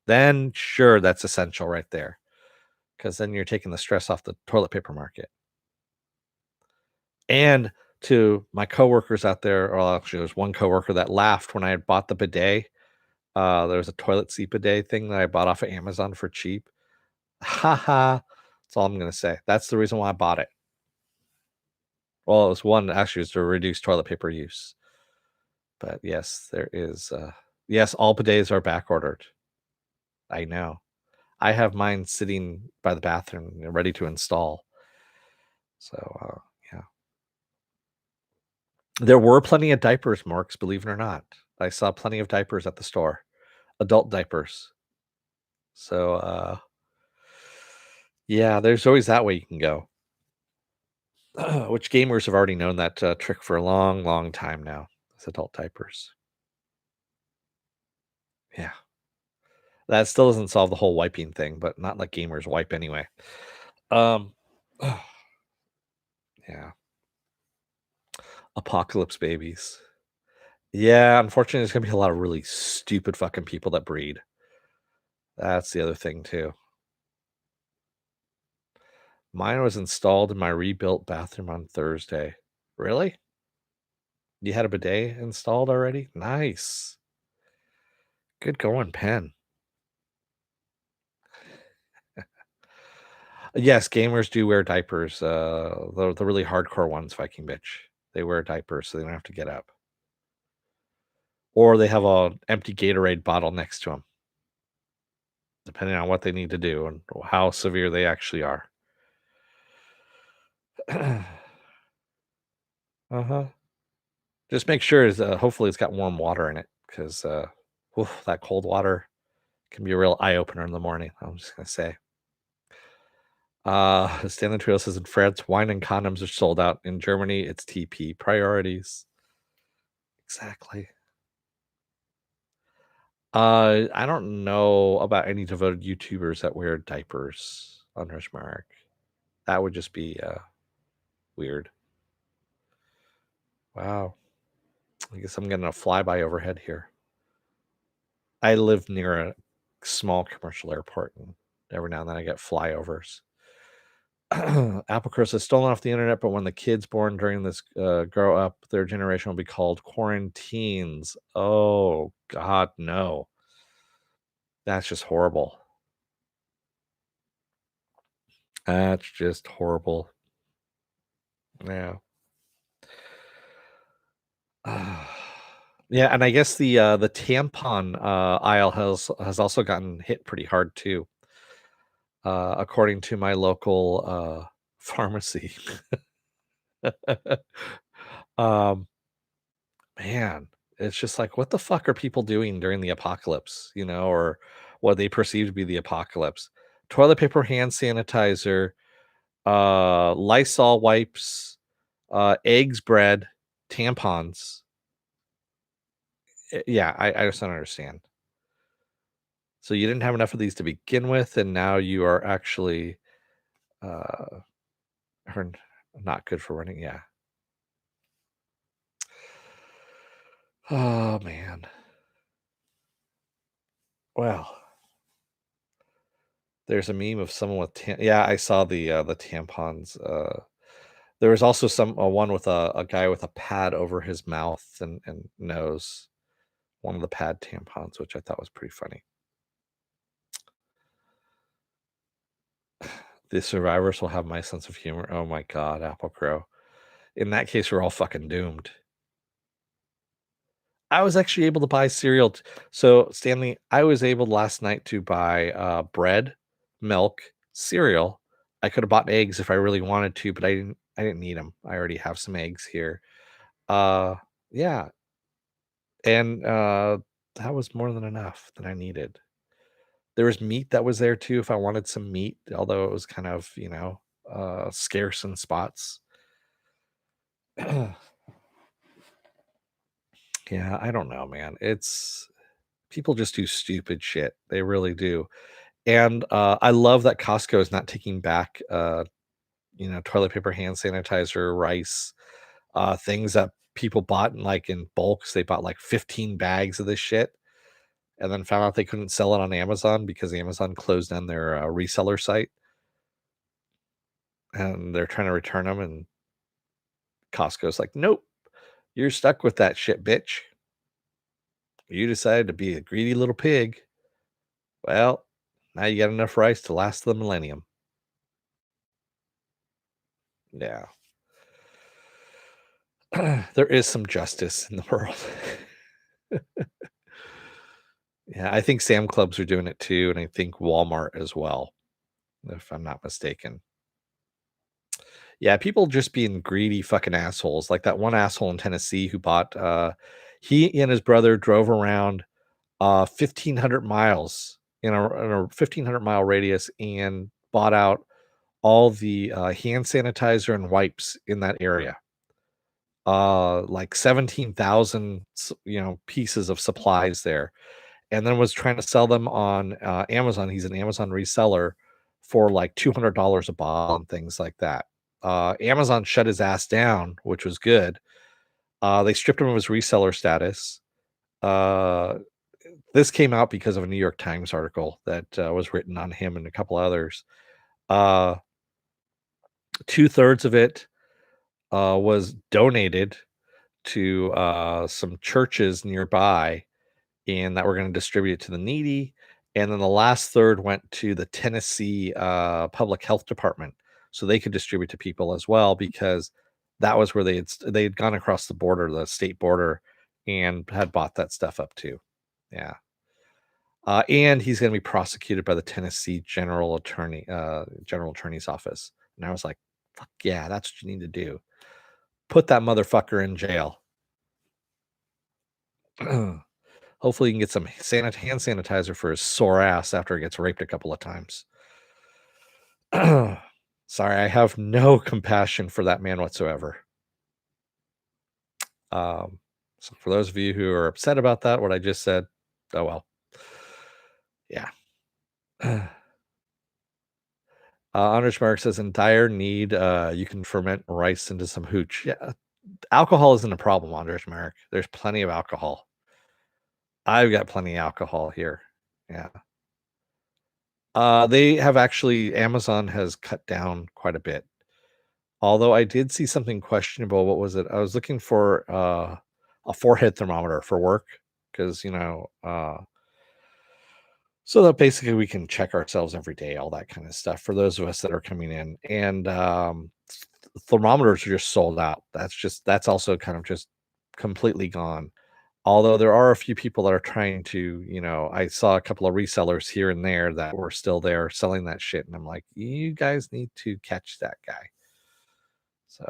Then sure, that's essential right there. Because then you're taking the stress off the toilet paper market. And to my coworkers out there, or actually there's one coworker that laughed when I had bought the bidet. There was a toilet seat bidet thing that I bought off of Amazon for cheap. Haha. That's all I'm gonna say. That's the reason why I bought it. Well, it was one actually was to reduce toilet paper use. But yes, there is yes, all bidets are back ordered. I know. I have mine sitting by the bathroom, ready to install. So yeah. There were plenty of diapers, Marks, believe it or not. I saw plenty of diapers at the store. Adult diapers. So yeah, there's always that way you can go. Which gamers have already known that trick for a long, long time now. It's adult diapers. Yeah. That still doesn't solve the whole wiping thing, but not like gamers wipe anyway. Um, yeah, apocalypse babies. Yeah, unfortunately, there's gonna be a lot of really stupid fucking people that breed. That's the other thing too. Mine was installed in my rebuilt bathroom on Thursday. Really? You had a bidet installed already? Nice. Good going, Pen. Yes, gamers do wear diapers. The really hardcore ones, Viking bitch. They wear diapers so they don't have to get up. Or they have a empty Gatorade bottle next to them, depending on what they need to do and how severe they actually are. Uh-huh. Just make sure is hopefully it's got warm water in it because that cold water can be a real eye opener in the morning. I'm just gonna say. Stanley Trio says in France, wine and condoms are sold out. In Germany, it's TP priorities. Exactly. I don't know about any devoted YouTubers that wear diapers on Mark. That would just be weird. Wow. I guess I'm getting a flyby overhead here. I live near a small commercial airport, and every now and then I get flyovers. Apple Chris is stolen off the internet, but when the kids born during this grow up, their generation will be called quarantines. Oh, God, no. That's just horrible. That's just horrible. Yeah. Yeah, and I guess the tampon aisle has also gotten hit pretty hard too, according to my local pharmacy. um, man, it's just like, what the fuck are people doing during the apocalypse? Or what they perceive to be the apocalypse? Toilet paper, hand sanitizer, Lysol wipes, eggs, bread, tampons. Yeah, I just don't understand. So you didn't have enough of these to begin with, and now you are actually uh are not good for running. Yeah. Oh man. Well, there's a meme of someone with yeah, I saw the tampons. There was also some one with a guy with a pad over his mouth and nose. One of the pad tampons, which I thought was pretty funny. The survivors will have my sense of humor. Oh my god, Apple Crow. In that case, we're all fucking doomed. I was actually able to buy cereal. So, Stanley, I was able last night to buy bread, milk, cereal. I could have bought eggs if I really wanted to, but I didn't need them. I already have some eggs here. Uh yeah, and that was more than enough that I needed. There was meat that was there too if I wanted some meat, although it was kind of, scarce in spots. Yeah, I don't know, man. It's people just do stupid shit. They really do. And I love that Costco is not taking back, toilet paper, hand sanitizer, rice, things that people bought in bulks. They bought like 15 bags of this shit, and then found out they couldn't sell it on Amazon because Amazon closed down their reseller site, and they're trying to return them. And Costco's like, nope, you're stuck with that shit, bitch. You decided to be a greedy little pig. Well, now you got enough rice to last the millennium. Yeah. There is some justice in the world. Yeah, I think Sam Clubs are doing it too, and I think Walmart as well, if I'm not mistaken. Yeah, people just being greedy fucking assholes. Like that one asshole in Tennessee who bought he and his brother drove around 1,500 miles in a 1,500-mile radius and bought out all the hand sanitizer and wipes in that area. Like 17,000 pieces of supplies there, and then was trying to sell them on Amazon. He's an Amazon reseller for like $200 a bottle and things like that. Amazon shut his ass down, which was good. They stripped him of his reseller status. Uh, this came out because of a New York Times article that was written on him and a couple others. Uh, 2/3 of it was donated to some churches nearby, and that we're going to distribute it to the needy. And then the last third went to the Tennessee Public Health Department, so they could distribute to people as well, because that was where they had gone across the border, the state border, and had bought that stuff up too. Yeah. And he's going to be prosecuted by the Tennessee General Attorney's Office. And I was like, "Fuck yeah, that's what you need to do. Put that motherfucker in jail." Hopefully, you can get some hand sanitizer for his sore ass after he gets raped a couple of times. Sorry, I have no compassion for that man whatsoever. Um, so for those of you who are upset about that, what I just said, oh well. Yeah. Anders Mark says, in dire need, you can ferment rice into some hooch. Yeah, alcohol isn't a problem, Anders Mark. There's plenty of alcohol. I've got plenty of alcohol here. Yeah. They have actually, Amazon has cut down quite a bit. Although I did see something questionable. What was it? I was looking for a forehead thermometer for work because, so that basically we can check ourselves every day, all that kind of stuff for those of us that are coming in. And thermometers are just sold out. That's also kind of just completely gone. Although there are a few people that are trying to, I saw a couple of resellers here and there that were still there selling that shit. And I'm like, you guys need to catch that guy. So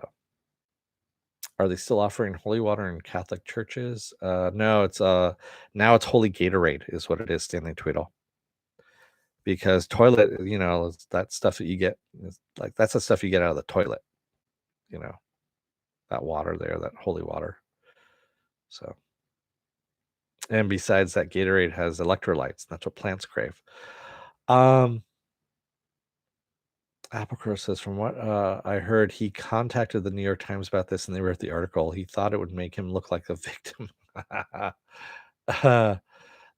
are they still offering holy water in Catholic churches? No, it's now it's holy Gatorade is what it is, Stanley Tweedle. Because toilet, that stuff that you get, like that's the stuff you get out of the toilet, you know, that water there, that holy water. So, and besides that, Gatorade has electrolytes. That's what plants crave. Applecrow says, from what I heard, he contacted the New York Times about this and they wrote the article. He thought it would make him look like a victim.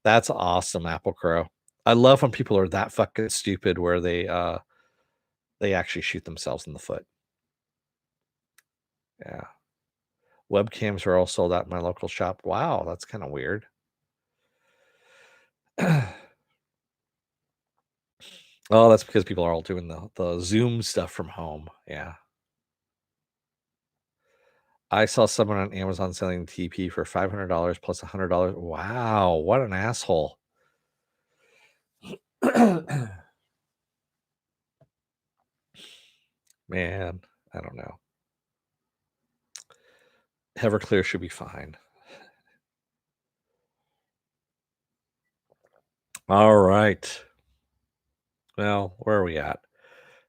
That's awesome, Applecrow. I love when people are that fucking stupid where they actually shoot themselves in the foot. Yeah. Webcams are all sold out in my local shop. Wow, that's kind of weird. Oh, that's because people are all doing the Zoom stuff from home. Yeah. I saw someone on Amazon selling TP for $500 plus $100. Wow, what an asshole. Man, I don't know. Everclear should be fine. All right. Well, where are we at?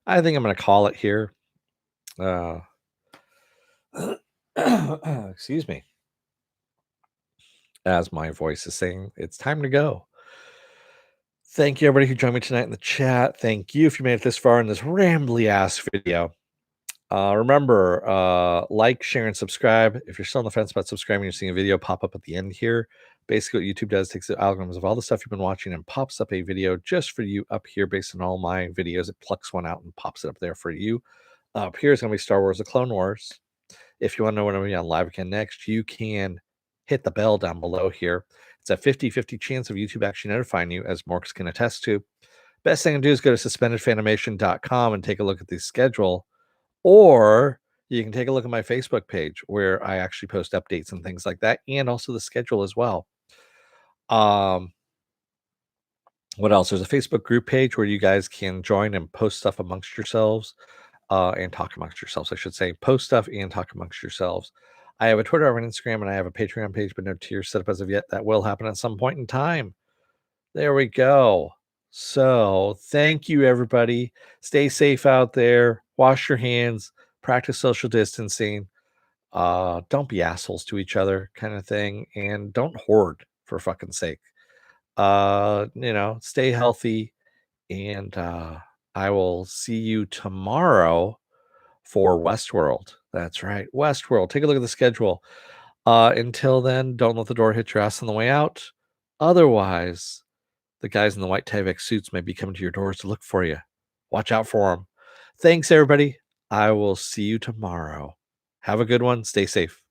I think I'm going to call it here. Excuse me. As my voice is saying, it's time to go. Thank you, everybody who joined me tonight in the chat. Thank you if you made it this far in this rambly ass video. Remember, like, share, and subscribe. If you're still on the fence about subscribing, you're seeing a video pop up at the end here. Basically, what YouTube does takes the algorithms of all the stuff you've been watching and pops up a video just for you up here based on all my videos. It plucks one out and pops it up there for you. Up here is going to be Star Wars: The Clone Wars. If you want to know when I'm going to be on live again next, you can hit the bell down below here. It's a 50-50 chance of YouTube actually notifying you, as Morks can attest to. Best thing to do is go to suspendedfanimation.com and take a look at the schedule. Or you can take a look at my Facebook page where I actually post updates and things like that, and also the schedule as well. What else? There's a Facebook group page where you guys can join and post stuff amongst yourselves, and talk amongst yourselves, I should say. Post stuff and talk amongst yourselves. I have a Twitter, I have an Instagram, and I have a Patreon page, but no tiers set up as of yet. That will happen at some point in time. There we go. So thank you, everybody. Stay safe out there. Wash your hands. Practice social distancing. Don't be assholes to each other, kind of thing, and don't hoard, for fucking sake. Stay healthy, and I will see you tomorrow for Westworld. That's right, Westworld. Take a look at the schedule. Until then, don't let the door hit your ass on the way out. Otherwise, the guys in the white Tyvek suits may be coming to your doors to look for you. Watch out for them. Thanks, everybody. I will see you tomorrow. Have a good one. Stay safe.